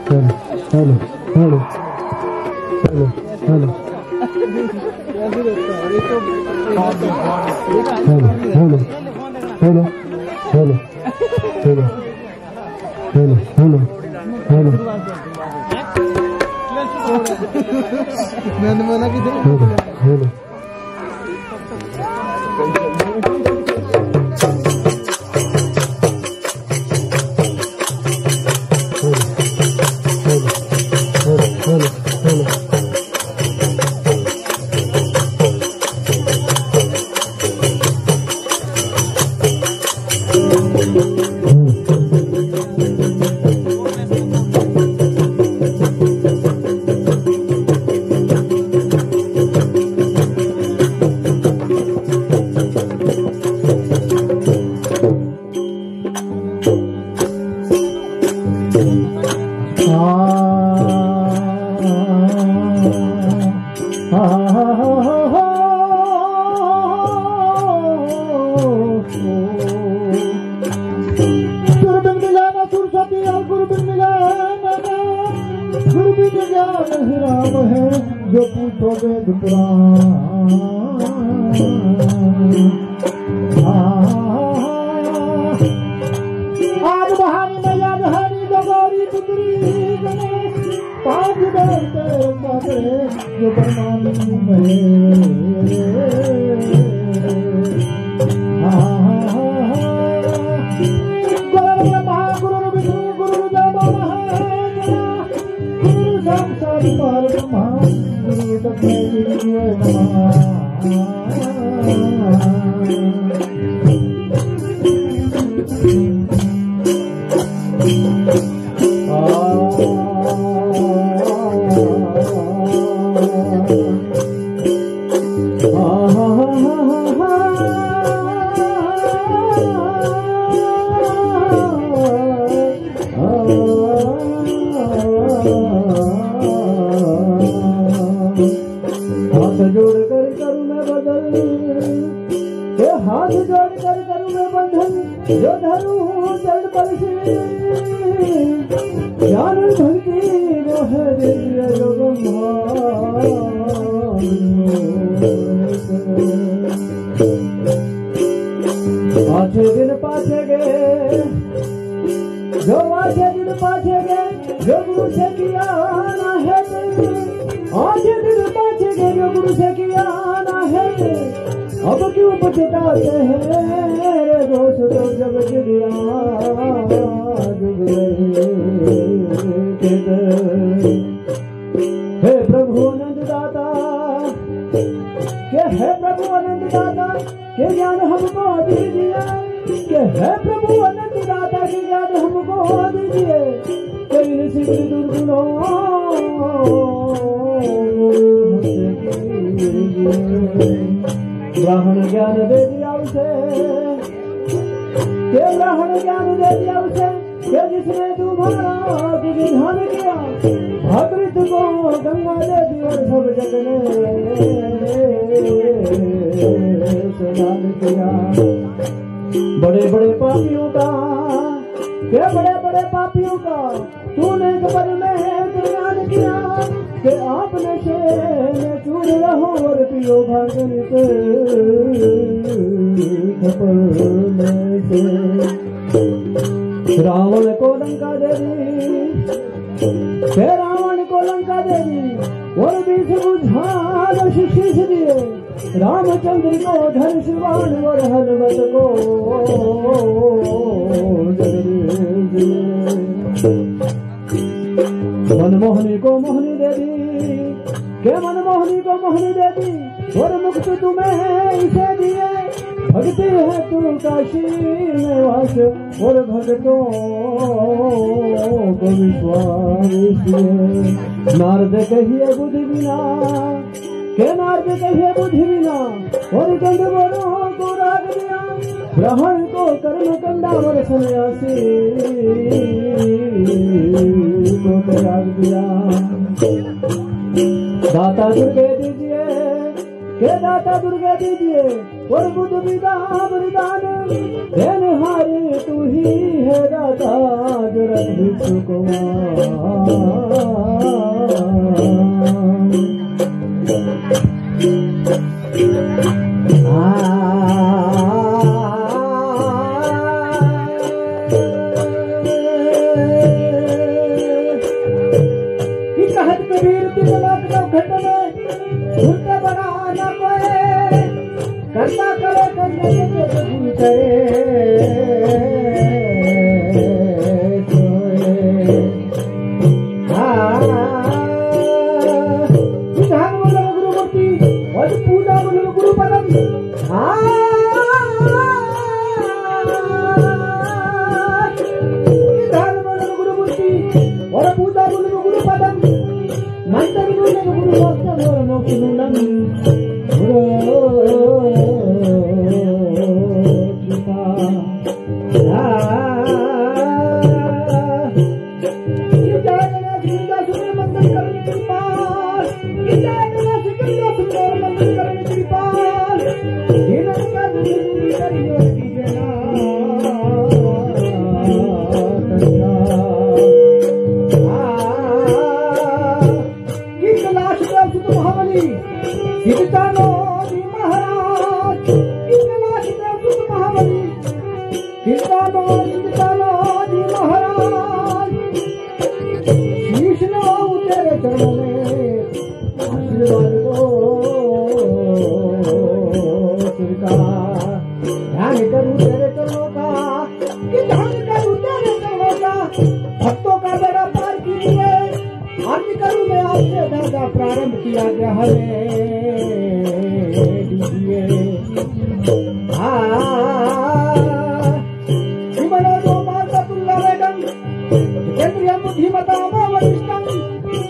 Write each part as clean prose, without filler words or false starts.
Hello hello hello hello hello hello hello hello hello hello hello मैंने मना की hello जो पूछो वेद पुराण आज बहानी मैया बहानी गौरी पुत्री पाँच बेटे जो बरमानी महागुरु विष्णु गुरु देव गुरु साक्षात परब्रह्मा गुरु दक्षिणे हाथ जोड़ कर करूँ मैं बदल हाथ जोड़ कर करूँ मैं बंधन जो धरूँ चरण पर से ज्ञान भक्ति वो है दिव्य योग पाछे दिन पाछे गए जो आछे दिन पाछे गए जो गुरु से किया ना है आछे दिन पाछे गए जो गुरु से किया ना है अब क्यों पछताते हैं रे दोस्त तो जब गिरिया हे प्रभु आनंद दाता के है प्रभु आनंद दाता के ज्ञान हमको दीजिए के है प्रभु आनंद दाता के ज्ञान हमको दीजिए कई सिद्ध दुर्गुणों ब्राह्मण ज्ञान दे दिया उसे के ब्राह्मण ज्ञान दे दिया उसे के जिसने तुम्हारा विधान किया भागृत को गंगा दे दी और सब जग ने स्नान किया बड़े बड़े पापियों का के बड़े बड़े पापियों का तूने कबर में ज्ञान किया के आपने से में चूर रहो और पियो भागृत रावण को लंका दे दी के रावण को लंका दे दी और 20 बुझाल शीश दिए रामचंद्र को धनुष बाण और हनुमत को मनमोहनी को मोहनी दे दी के मनमोहनी को मोहनी दे दी और मुक्त तुम्हें इसे दिए भक्ति है तू काशी में वास और भक्तों को विश्वास नारद कहिए बुद्धि बिना के नारद कहिए बुद्धि बिना और गंधर्वों को राग दिया ब्राह्मण को कर्म कंडा और सन्यासी को त्याग दिया दाता दुर्गे दीजिए के दाता दुर्गे दीजिए और बुद्ध विदा वरदान देनहारी तू ही है दाता जगत विश्व कुमार कहत कबीर तिन लाख नौखंड में झूठ बना न कोई करता करे करने के भूल करे विधान बोलो गुरुमूर्ति और पूजा बोलो गुरुपदम विधान बोलो गुरुमूर्ति और पूजा बोलो गुरुपदम मंत्र बोलो गुरुवस्त्र बोलो किनुलम भक्तों का बेड़ा पार कीजिए। अन्य करूँ मैं आपसे दादा प्रारंभ किया गया हमें दीजिए। शिवनो माता तुल्ला वेगम केंद्रीय बुद्धिमता वरिष्ठम।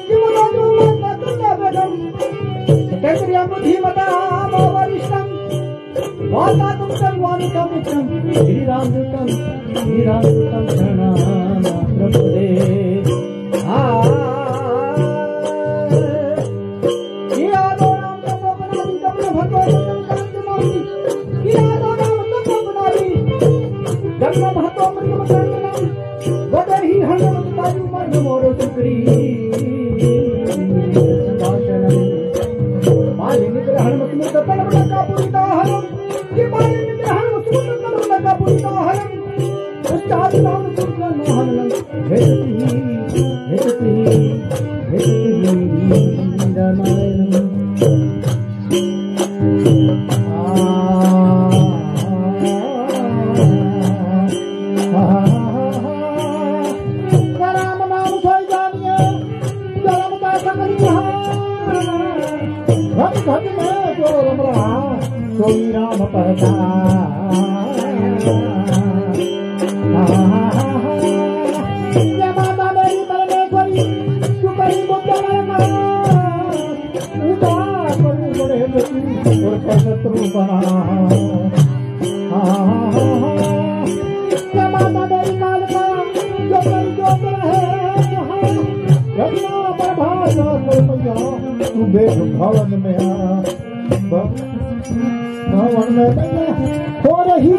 शिवनो माता तुल्ला वेगम केंद्रीय बुद्धिमता वरिष्ठम। माता तुम सर्वानुतम श्रीराम दूतम प्रणाम प्रभुदेव। भवन में हो रही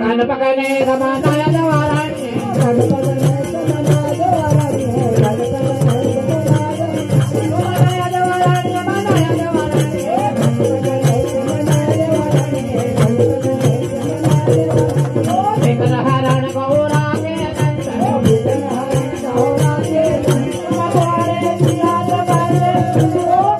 गणपकने समानाय देवाराणी गणपकने समानाय देवाराणी गणपकने समानाय देवाराणी समानाय देवाराणी गणपकने समानाय देवाराणी गणपकने ओ विघ्नहरण गौरा के नंद ओ विघ्नहरण गौरा के नंद तुम्हारे जिया दबारे ओ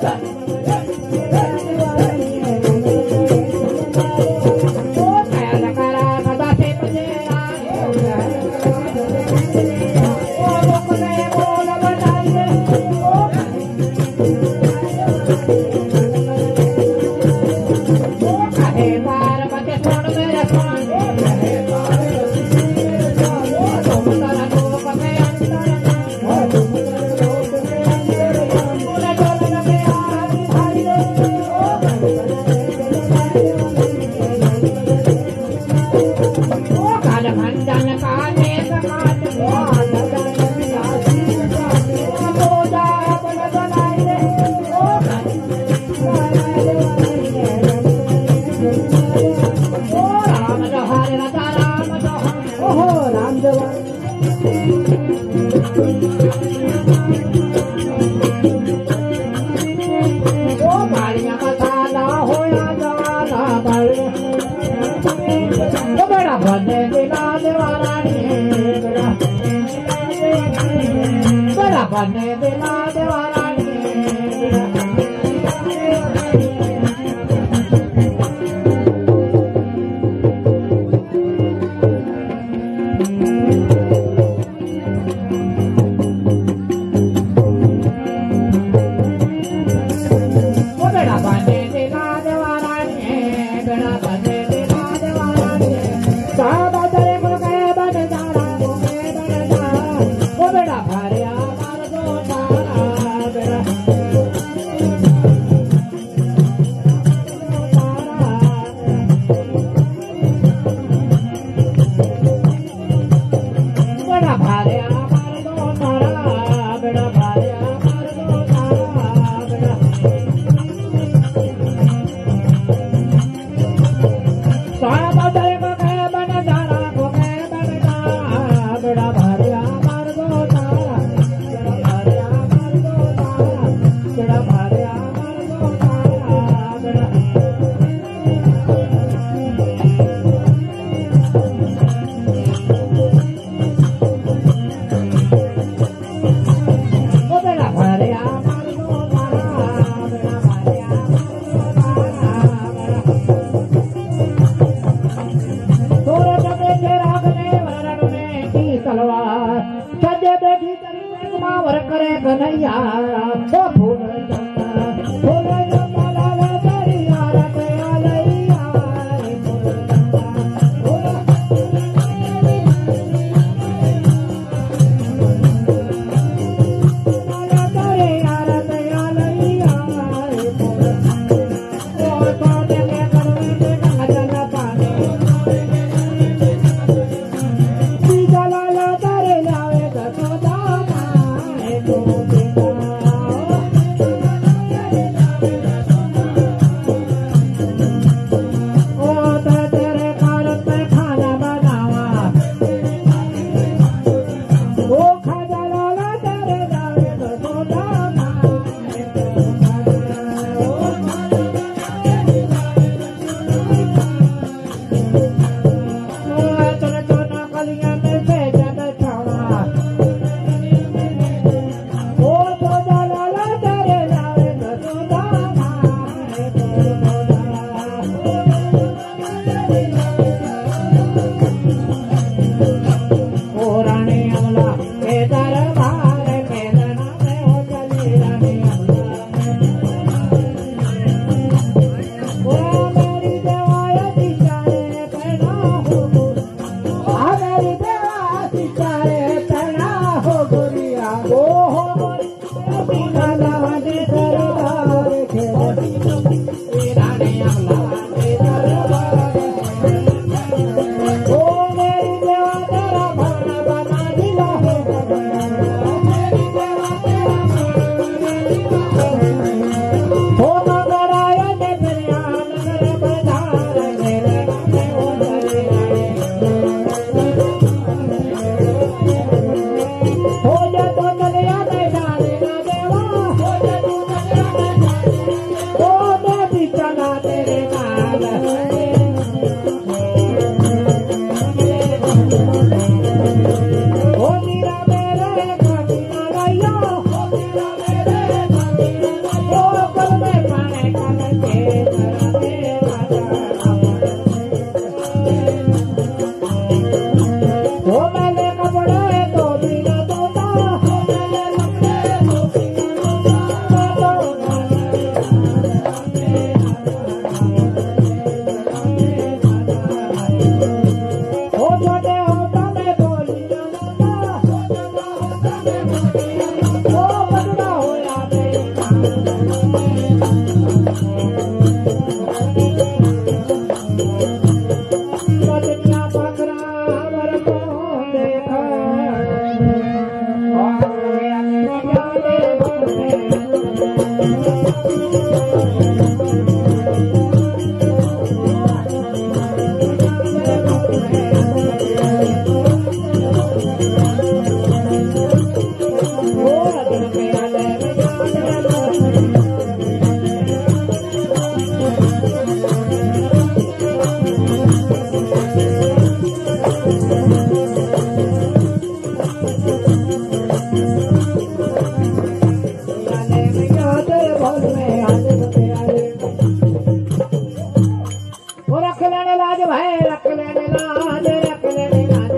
भाई रख लेने लाज भाई रख लेने लाज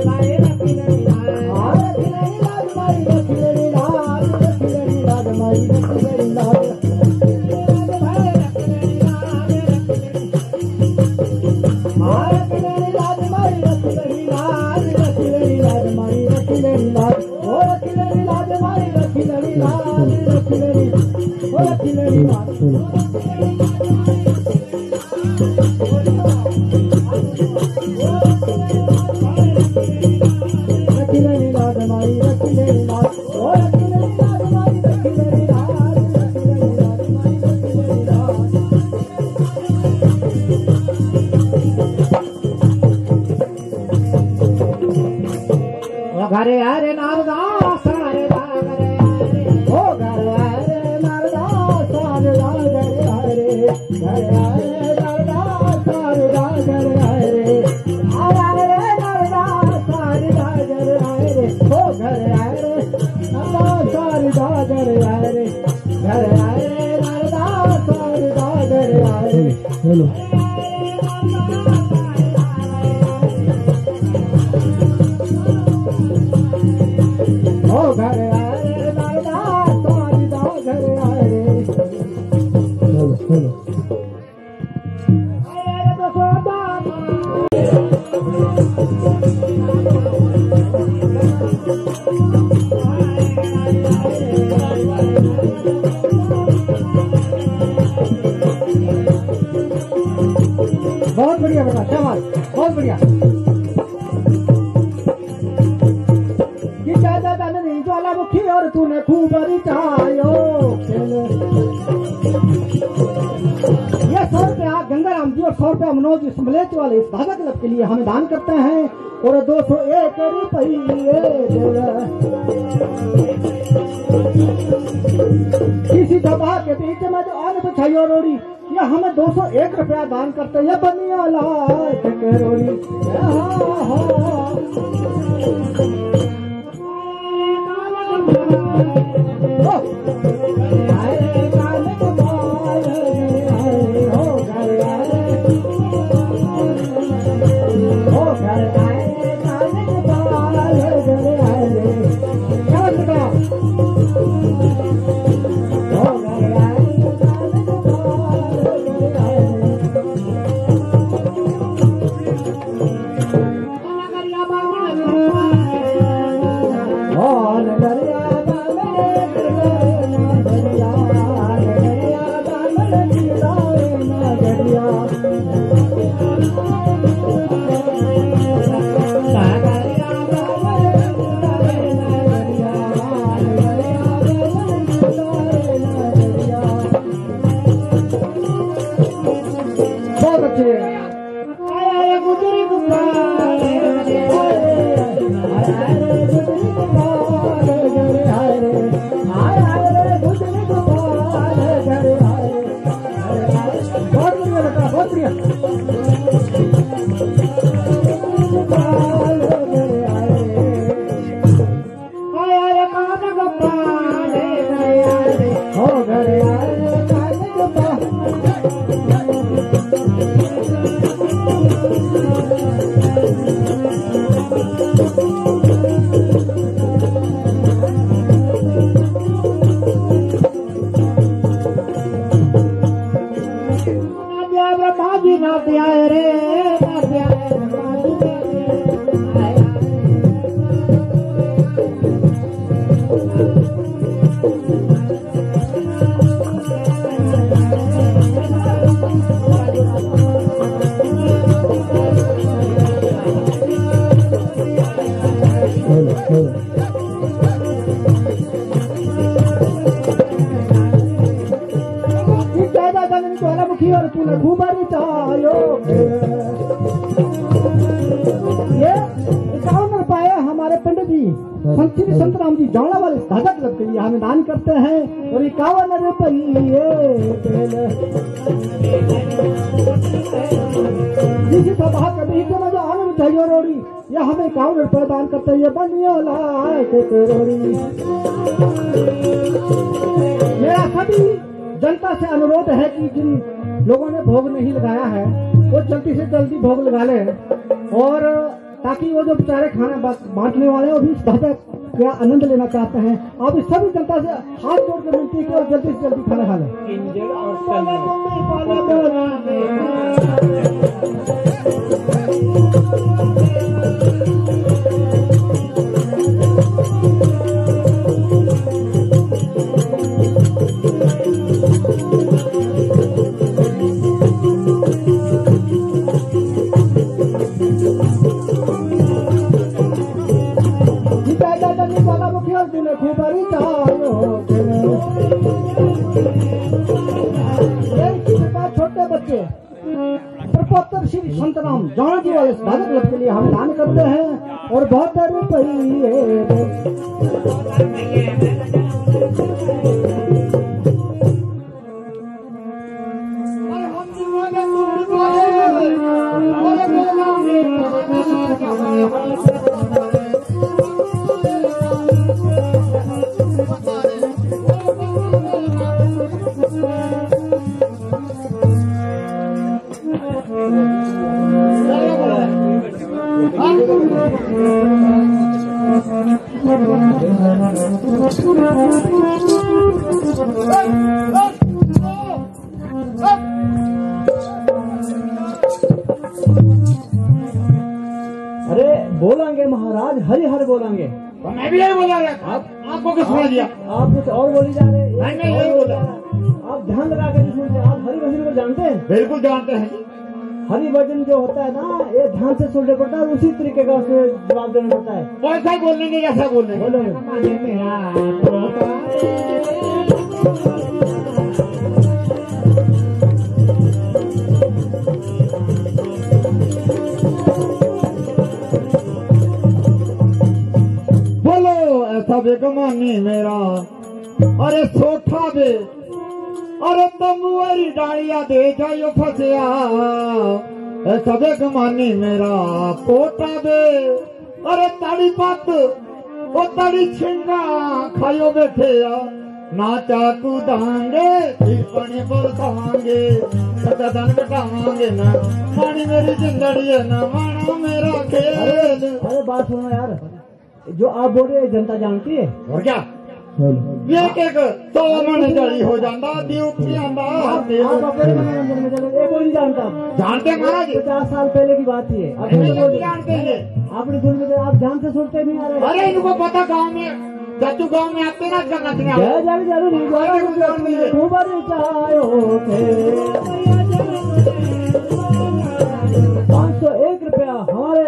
रख लेनी लाज माई रख लेनी लाज रख लेनी लाज माई रख लेनी लाज भाई रख लेने लाज रख लेनी लाज माई रख लेनी लाज रख लेनी लाज माई रख लेनी लाज ओ रख लेनी लाज माई रख लेनी लाज रख लेनी ओ रख लेनी लाज रख लेनी लाज माई रख लेनी लाज ओ रख लेनी लाज माई रख लेनी लाज रख लेनी लाज माई रख लेनी लाज घरे हरे नारदा सारे घरे ओ घर हरे नरदा सारदा घर हरे घर हरे नरदा सारदा घर हरे हरे नरदा सारदा घर हरे ओ घर हरे नरदा सारदा घर हरे घर हरे नरदा सारदा घर हरे बोलो ओ घर हरे नरदा सारदा घर हरे बोलो बोलो हरे दसोदा बहुत बढ़िया बेटा शाबाश बहुत बढ़िया कि ज्यादा नहीं ज्वालामुखी और तूने खूब रिचायो ये 100 रुपया गंगाराम जी और 100 रुपया मनोज स्मलेच वाले इस धागा क्लब के लिए हमें दान करते हैं और 201 रुपये किसी दबा के बीच में जो आने तो छाई और रोड़ी ये हमें 201 रुपया दान करते हैं बनिया लाल रोड़ी ज्वालामुखी और तूने खूब रिचायो ये 51 रुपये हमारे पंडित जी संत श्री संत राम जी जौला वाले धागा क्लब के लिए हमें दान करते हैं और 51 रुपये किसी सभा के बीच में जो आने चाहिए रोड़ी या हमें 51 रुपये दान करते हैं ये बनिया लायक रोड़ी। मेरा सभी जनता से अनुरोध है कि जिन लोगों ने भोग नहीं लगाया है वो जल्दी से जल्दी भोग लगा ले, और ताकि वो जो बेचारे खाना बांटने वाले वो भी इस भाषा का आनंद लेना चाहते हैं। आप इस सभी जनता से हाथ जोड़ कर विनती है कि और जल्दी से जल्दी खाना खा लें। छोटे बच्चे प्रपोत्तर श्री संत राम जाना जी वाले साधक क्लब के लिए हम दान करते हैं और बहुत अरे बोलेंगे महाराज, हरि हर बोलेंगे। तो मैं भी यही बोला रहा। आपको किस बोल दिया? आप कुछ और बोली जा रहे हैं। मैं यही बोला। आप ध्यान लगा कर सुनते। आप हरि भजन को जानते हैं? बिल्कुल जानते हैं। हरि भजन जो होता है ना, ये ध्यान से सुनने पड़ता है, उसी तरीके का उसमें जवाब देना पड़ता है। वैसा बोलने नहीं, ऐसा बोलने। बोलो ऐसा बेगमानी मेरा, अरे सोठा बे, अरे तमुआरी डालिया दे जाइयो फसिया, ऐसा बेगमानी मेरा पोटा बे, अरे ताड़ी पत ओ ताड़ी छिंगा खायो बैठे ना चाकू दांगे फिर पानी बरसावांगे, सदा धन घटावांगे ना, पानी मेरी जिंदड़ी है ना माना मेरा खेल। अरे बात सुनो यार, जो आप बोल रहे हैं जनता जानती है। और क्या एक एक 100 मन जड़ी हो जाता ड्यूटी आंदा। आप अपने मनोरंजन में चले, कोई नहीं जानता। जानते महाराज, 50 साल पहले की बात ही है। जानते हैं अपनी धुन में आप ध्यान से सुनते नहीं आ रहे। अरे इनको पता गाँव में जब तू गाँव में आते ना करना चाहिए। 501 रुपया हमारे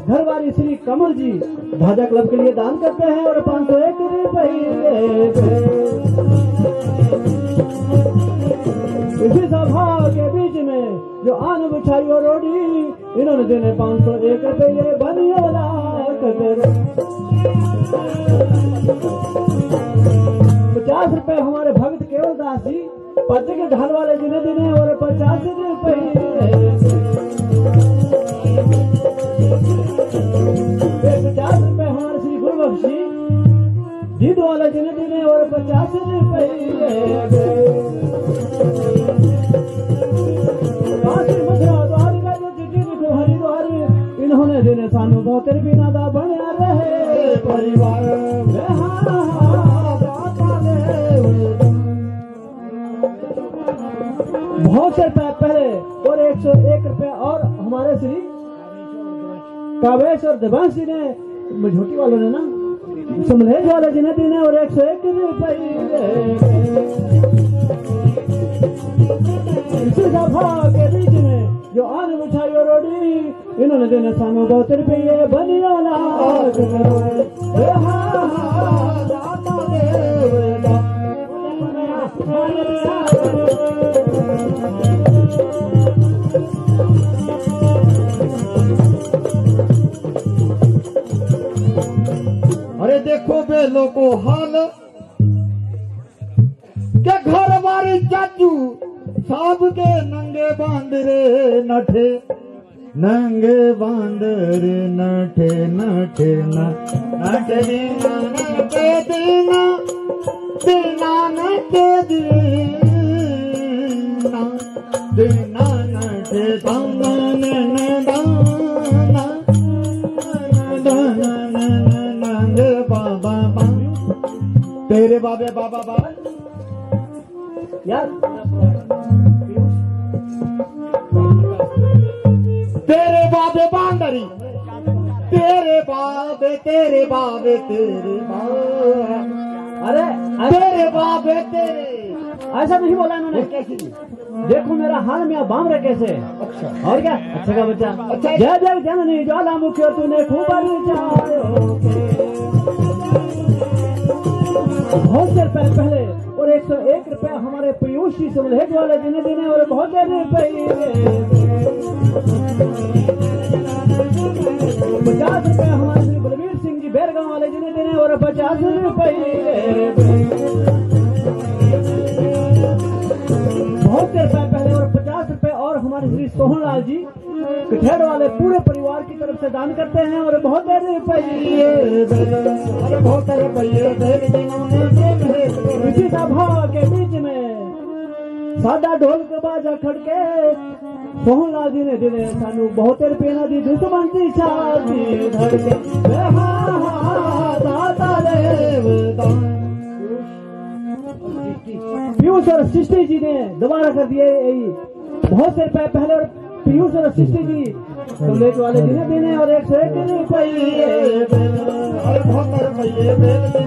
घरवाली श्री कमल जी ध्वजा क्लब के लिए दान करते हैं और 501 रुपये इसी सभा के बीच में जो आन बिछाई और रोडी इन्होंने देने 501 रुपये बनियोला 50 रुपए हमारे भक्त केवल दास जी पति के ढाल वाले जिन्हें देने और 50 रुपये 50 रुपए हमारे श्री गुरु बख्शी जीत वाले जिन्हें देने और 50 रुपये मथुरा द्वारी का जो चिट्ठी लिखो हरिद्वारी इन्होंने देने सानू बहुत बिना दा बना रहे परिवार बहुत से पहले और 101 रुपए और हमारे श्री कावेश और देवांश जी ने मझोटी वालों ने ना समलेज वाले जी ने देने और 101 रुपये इसी सभा के बीच में जो आन बिछाई और रोडी इन्होंने देने सानू बहुत रुपये बनियो ना अरे देखो बेलो को हाल के घर वाली चाचू साहब के नंगे बांदरे नठे नंगे बांदरे नठे नठे नठे दीना नठे दीना दीना नठे दीना बाबे बाबे बाबा बाबा यार तेरे बाबे बांदरी तेरे बाबे तेरे बाबे तेरे बाबे अरे तेरे बाबे तेरे ऐसा नहीं बोला इन्होंने। कैसी देखो मेरा हाल में बाम रहे कैसे। अच्छा और क्या अच्छा का बच्चा। अच्छा। जय जय जननी ज्वालामुखी तूने खूब बहुत देर पहले और 101 रुपया हमारे पीयूष जी से मलहेज वाले जिन्हें देने और बहुत देर रुपये 50 रुपया हमारे श्री बलवीर सिंह जी बैरगांव वाले जिन्हें देने और 50 रुपये बहुत देर पहले और 50 रुपए और हमारे श्री सोहनलाल जी कठेड़ वाले पूरे परिवार की तरफ से दान करते हैं और बहुत देर अरे बहुत रुपये इसी सभा के बीच में सादा ढोल के बाजा खड़के सोहनलाल जी ने दिले सानू बहुत रुपये ना दी दुश्मन की छाती धड़के पीयूष और सृष्टि जी ने दोबारा कर दिए बहुत देर पहले और पीयूष और सृष्टि जी कमलेश वाले जी ने देने और 101 रुपये बहुत रुपये